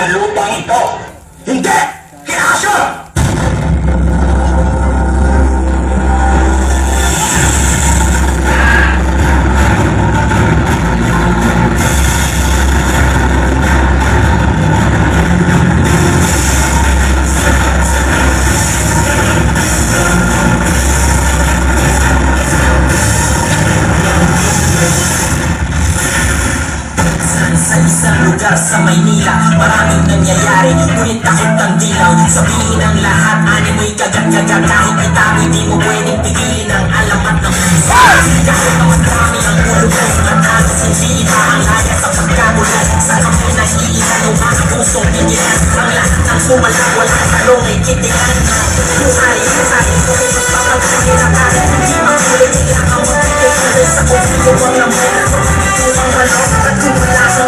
ng lupang ito. Hindi! Kaya Asher! Sa isang lugar sa Maynila, maraming nangyayari, ngunit takot ang dilaw. Sabihin ang lahat, animoy kagat-kagat. Kahit itabi, di mo pwedeng pigilin ang alamat ng puso. Kahit naman marami ang ulubos, at halos hindi iba ang laya sa pagkabulas. Sa kamay na iitanong ang pusong pigilan. Ang lahat ng sumalang walang talong ay kitigan. Buhay, kung magpapagpagin na kahit hindi makulit nila ang magpipigil sa kumpiyo ang lamay. Ang balong at kumala sa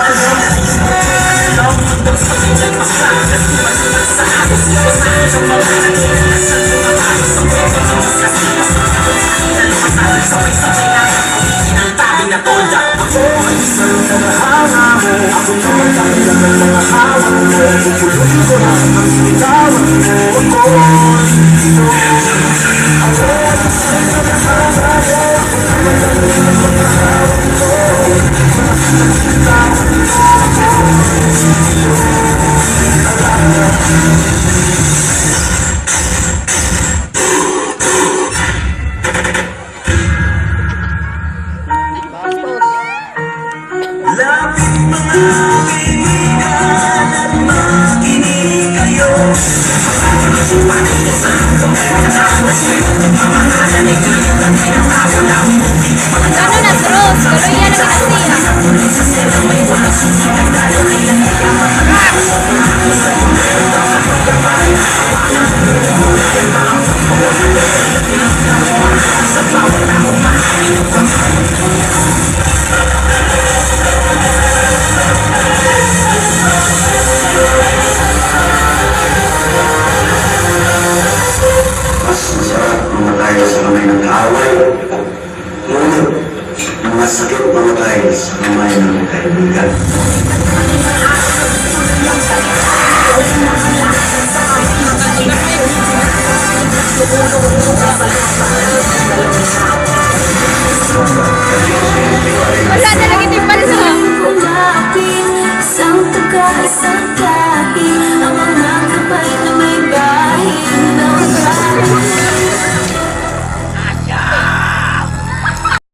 lapit mga kaibigan at makinig kayo. Ano na Dros? Kaluyan ang Mas masarap mamatay sa kamay ng kaaway. Ngunit, ang masakit mamatay sa kamay ng kaibigan. Thank you.